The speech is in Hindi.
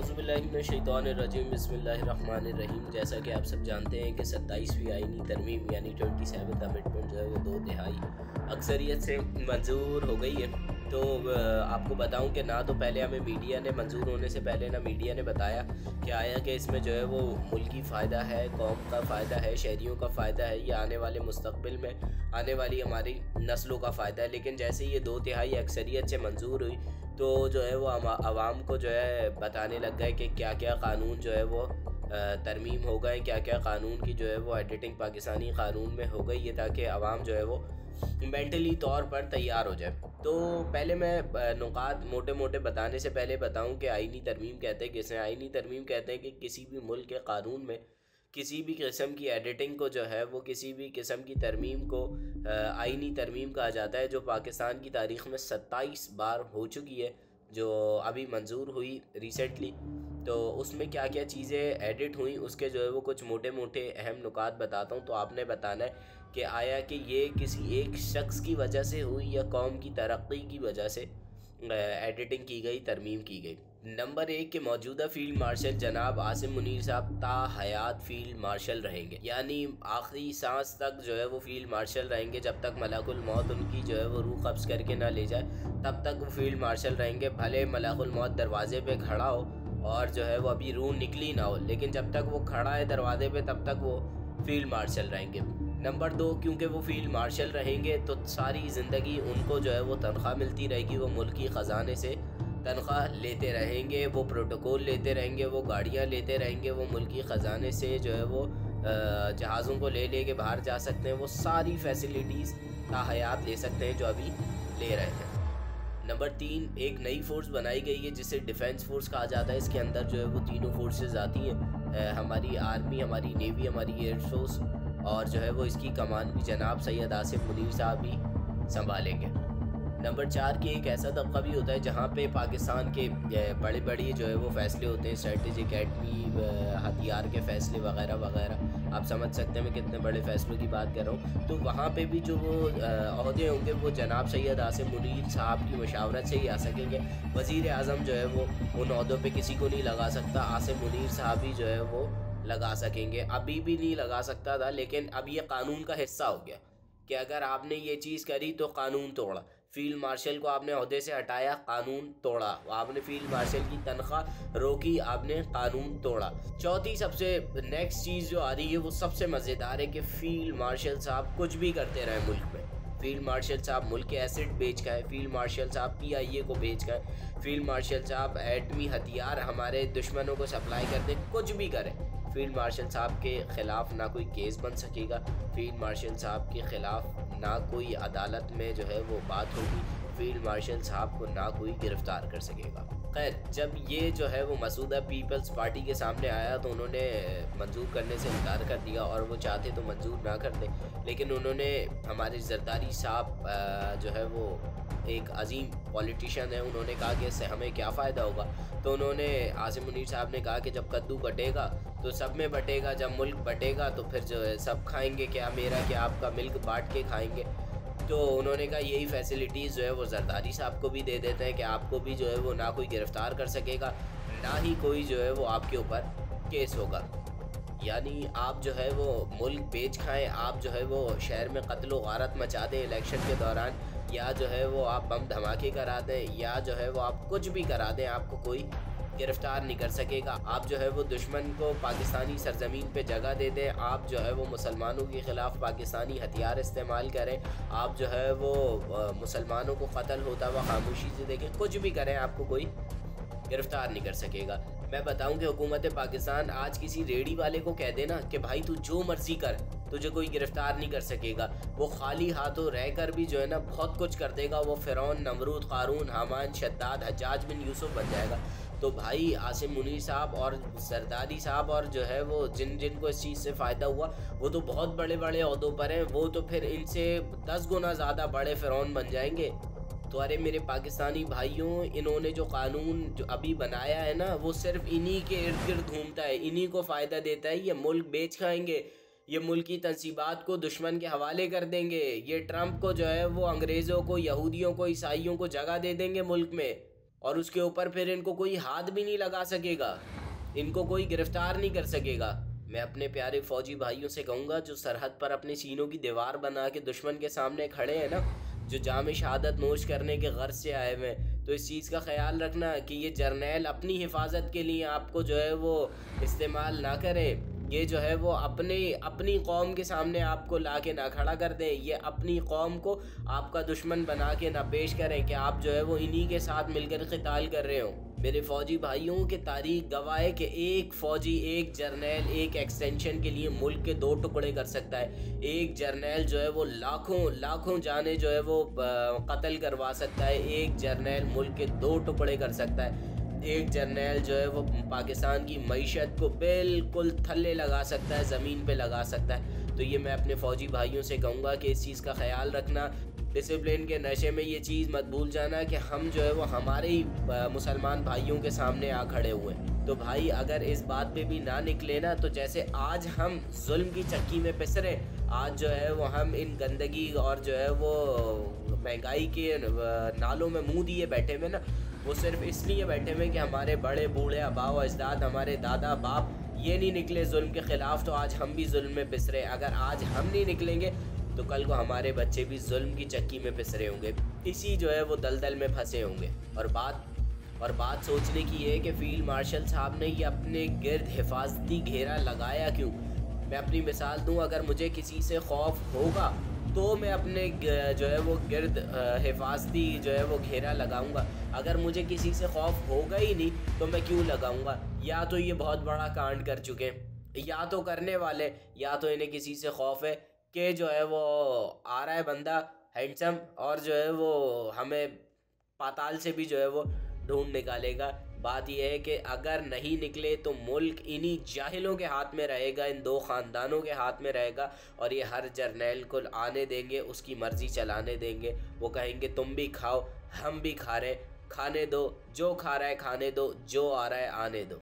औज़ुबिल्लाहिमिनश्शैतानिर्रजीम बिस्मिल्लाहिर्रहमानिर्रहीम। जैसा कि आप सब जानते हैं कि 27वीं आईनी तरमीम यानी 27th अमेंडमेंट जो है वो 2/3 अक्सरियत से मंजूर हो गई है। तो आपको बताऊं कि ना तो पहले हमें मीडिया ने मंजूर होने से पहले ना मीडिया ने बताया कि आया कि इसमें जो है वो मुल्की फ़ायदा है, कौम का फ़ायदा है, शहरियों का फ़ायदा है, या आने वाले मुस्तक़बिल में आने वाली हमारी नस्लों का फ़ायदा है। लेकिन जैसे ये 2/3 अक्सरियत से मंजूर हुई तो जो है वो आवाम को जो है बताने लग गए कि क्या क्या कानून जो है वो तरमीम हो गए, क्या क्या कानून की जो है वो एडिटिंग पाकिस्तानी कानून में हो गई है, ताकि आवाम जो है वो मेंटली तौर पर तैयार हो जाए। तो पहले मैं नुकात मोटे मोटे बताने से पहले बताऊं कि आईनी तरमीम कहते हैं किसे। आईनी तरमीम कहते हैं कि किसी भी मुल्क के कानून में किसी भी किस्म की एडिटिंग को जो है वो किसी भी किस्म की तरमीम को आईनी तरमीम कहा जाता है, जो पाकिस्तान की तारीख़ में 27 बार हो चुकी है, जो अभी मंजूर हुई रिसेंटली। तो उसमें क्या क्या चीज़ें एडिट हुई उसके जो है वो कुछ मोटे मोटे अहम नुकात बताता हूँ। तो आपने बताना है कि आया कि ये किसी एक शख्स की वजह से हुई या कौम की तरक्की की वजह से एडिटिंग की गई, तरमीम की गई। नंबर 1 के मौजूदा फील्ड मार्शल जनाब आसिम मुनीर साहब ता हयात फील्ड मार्शल रहेंगे, यानी आखिरी सांस तक जो है वो फील्ड मार्शल रहेंगे। जब तक मलाकुल मौत उनकी जो है वो रूह कब्ज़ करके ना ले जाए तब तक वो फील्ड मार्शल रहेंगे। भले मलाकुल मौत दरवाजे पे खड़ा हो और जो है वो अभी रूह निकली ना हो, लेकिन जब तक वो खड़ा है दरवाजे पे तब तक वो फील्ड मार्शल रहेंगे। नंबर 2, क्योंकि वो फील्ड मार्शल रहेंगे तो सारी ज़िंदगी उनको जो है वो तनख्वाह मिलती रहेगी, वो मुल्की ख़जाने से तनख्वाह लेते रहेंगे, वो प्रोटोकॉल लेते रहेंगे, वो गाड़ियाँ लेते रहेंगे, वो मुल्की ख़जाने से जो है वो जहाज़ों को ले के बाहर जा सकते हैं, वो सारी फैसिलिटीज़ ताहयात ले सकते हैं जो अभी ले रहे हैं। नंबर 3, एक नई फ़ोर्स बनाई गई है जिसे डिफेंस फोर्स कहा जाता है। इसके अंदर जो है वो तीनों फोर्सेस आती हैं, हमारी आर्मी, हमारी नेवी, हमारी एयर फोर्स, और जो है वो इसकी कमान भी जनाब सैयद आसिम मुनीर साहब ही संभालेंगे। नंबर 4 के एक ऐसा तबका भी होता है जहाँ पे पाकिस्तान के बड़े बड़े जो है वो फ़ैसले होते हैं, स्ट्रेटेजिक एटमी हथियार के फ़ैसले वगैरह वगैरह। आप समझ सकते हैं मैं कितने बड़े फ़ैसलों की बात कर रहा हूँ। तो वहाँ पे भी जो वो अहदे होंगे वो जनाब सैयद आसिम मुनीर साहब की मशावरत से ही आ सकेंगे। वज़ीर आज़म जो है वो उन अहदों पर किसी को नहीं लगा सकता, आसिम मुनीर साहब ही जो है वो लगा सकेंगे। अभी भी नहीं लगा सकता था, लेकिन अब ये कानून का हिस्सा हो गया कि अगर आपने ये चीज़ करी तो कानून तोड़ा। फील्ड मार्शल को आपने ओहदे से हटाया, कानून तोड़ा। आपने फील्ड मार्शल की तनख्वाह रोकी, आपने कानून तोड़ा। चौथी सबसे नेक्स्ट चीज़ जो आ रही है वो सबसे मज़ेदार है कि फील्ड मार्शल साहब कुछ भी करते रहे मुल्क में। फील्ड मार्शल साहब मुल्क के एसिड बेच गए, फील्ड मार्शल साहब PIA को बेच गए, फील्ड मार्शल साहब एटमी हथियार हमारे दुश्मनों को सप्लाई करते, कुछ भी करें, फील्ड मार्शल साहब के ख़िलाफ़ ना कोई केस बन सकेगा, फील्ड मार्शल साहब के ख़िलाफ़ ना कोई अदालत में जो है वो बात होगी, फील्ड मार्शल साहब को ना कोई गिरफ़्तार कर सकेगा। खैर, जब ये जो है वो मसूदा पीपल्स पार्टी के सामने आया तो उन्होंने मंजूर करने से इनकार कर दिया, और वो चाहते तो मंजूर ना करते, लेकिन उन्होंने हमारे जरदारी साहब जो है वो एक अजीम पॉलिटिशियन है, उन्होंने कहा कि इससे हमें क्या फ़ायदा होगा। तो उन्होंने आसिम मुनीर साहब ने कहा कि जब कद्दू बटेगा तो सब में बटेगा, जब मुल्क बटेगा तो फिर जो है सब खाएंगे, क्या मेरा क्या आपका, मिल्क बांट के खाएंगे। तो उन्होंने कहा यही फैसिलिटीज़ जो है वो जरदारी साहब को भी दे देते हैं कि आपको भी जो है वो ना कोई गिरफ़्तार कर सकेगा, ना ही कोई जो है वो आपके ऊपर केस होगा। यानी आप जो है वो मुल्क बेच खाएं, आप जो है वो शहर में कत्ल व गारत मचा दें इलेक्शन के दौरान, या जो है वो आप बम धमाके करा दें, या जो है वो आप कुछ भी करा दें, आपको कोई गिरफ़्तार नहीं कर सकेगा। आप जो है वो दुश्मन को पाकिस्तानी सरजमीन पे जगह दे दें, आप जो है वो मुसलमानों के ख़िलाफ़ पाकिस्तानी हथियार इस्तेमाल करें, आप जो है वो मुसलमानों को कत्ल होता हुआ खामोशी से देखें, कुछ भी करें, आपको कोई गिरफ़्तार नहीं कर सकेगा। मैं बताऊं कि हुकूमत पाकिस्तान आज किसी रेडी वाले को कह देना कि भाई तू जो मर्ज़ी कर, तुझे कोई गिरफ़्तार नहीं कर सकेगा, वो खाली हाथों रहकर भी जो है ना बहुत कुछ कर देगा। वो फ़िरौन, नमरूद, क़ारून, हामान, शद्दाद, हज्जाज बिन यूसुफ बन जाएगा। तो भाई आसिम मुनीर साहब और सरदारी साहब और जो है वो जिन को इस चीज़ से फ़ायदा हुआ वो तो बहुत बड़े बड़े ओहदों पर हैं, वो तो फिर इनसे 10 गुना ज़्यादा बड़े फ़िरौन बन जाएंगे। तो अरे मेरे पाकिस्तानी भाइयों, इन्होंने जो कानून जो अभी बनाया है ना वो सिर्फ इन्हीं के इर्द गिर्द घूमता है, इन्हीं को फ़ायदा देता है। ये मुल्क बेच खाएंगे, ये मुल्की तनसीबात को दुश्मन के हवाले कर देंगे, ये ट्रंप को जो है वो अंग्रेज़ों को, यहूदियों को, ईसाइयों को जगह दे देंगे मुल्क में। और उसके ऊपर फिर इनको कोई हाथ भी नहीं लगा सकेगा, इनको कोई गिरफ्तार नहीं कर सकेगा। मैं अपने प्यारे फौजी भाइयों से कहूँगा जो सरहद पर अपने सीनों की दीवार बना के दुश्मन के सामने खड़े हैं ना, जो जाम शहादत नोश करने के गर्ज से आए हुए हैं, तो इस चीज़ का ख्याल रखना कि ये जर्नैल अपनी हिफाजत के लिए आपको जो है वो इस्तेमाल ना करें। ये जो है वो अपनी कौम के सामने आपको ला के ना खड़ा कर दें, ये अपनी कौम को आपका दुश्मन बना के ना पेश करें कि आप जो है वो इन्हीं के साथ मिलकर क़िताल कर रहे हो। मेरे फ़ौजी भाइयों के तारीख गवाह है कि एक फ़ौजी, एक जर्नैल एक एक्सटेंशन के लिए मुल्क के 2 टुकड़े कर सकता है। एक जर्नैल जो है वो लाखों जाने जो है वो कत्ल करवा सकता है। एक जर्नैल मुल्क के 2 टुकड़े कर सकता है। एक जर्नैल जो है वो पाकिस्तान की मईशत को बिल्कुल थल्ले लगा सकता है, ज़मीन पे लगा सकता है। तो ये मैं अपने फ़ौजी भाइयों से कहूँगा कि इस चीज़ का ख्याल रखना। डिसिप्लिन के नशे में ये चीज़ मत भूल जाना कि हम जो है वो हमारे ही मुसलमान भाइयों के सामने आ खड़े हुए हैं। तो भाई अगर इस बात पे भी ना निकले ना, तो जैसे आज हम जुल्म की चक्की में पिस रहे, आज जो है वो हम इन गंदगी और जो है वो महंगाई के नालों में मुंह दिए बैठे हुए ना, वो सिर्फ इसलिए बैठे हुए कि हमारे बड़े बूढ़े आबाओ अजदाद, हमारे दादा बाप ये नहीं निकले जुल्म के ख़िलाफ़, तो आज हम भी जुल्म में पिस रहे। अगर आज हम नहीं निकलेंगे तो कल को हमारे बच्चे भी जुल्म की चक्की में पिस रहे होंगे, इसी जो है वो दलदल में फंसे होंगे। और बात सोचने की है कि फ़ील्ड मार्शल साहब ने ये अपने गिर्द हिफाजती घेरा लगाया क्यों। मैं अपनी मिसाल दूं, अगर मुझे किसी से खौफ होगा तो मैं अपने जो है वो गिर्द हिफाजती जो है वो घेरा लगाऊंगा। अगर मुझे किसी से खौफ होगा ही नहीं तो मैं क्यों लगाऊंगा। या तो ये बहुत बड़ा कांड कर चुके हैं, या तो करने वाले, या तो इन्हें किसी से खौफ है कि जो है वो आ रहा है बंदा हैंडसम और जो है वो हमें पाताल से भी जो है वो ढूंढ निकालेगा। बात यह है कि अगर नहीं निकले तो मुल्क इन्हीं जाहिलों के हाथ में रहेगा, इन 2 ख़ानदानों के हाथ में रहेगा, और ये हर जर्नैल को आने देंगे, उसकी मर्ज़ी चलाने देंगे। वो कहेंगे तुम भी खाओ, हम भी खा रहे, खाने दो, जो खा रहा है खाने दो, जो आ रहा है आने दो।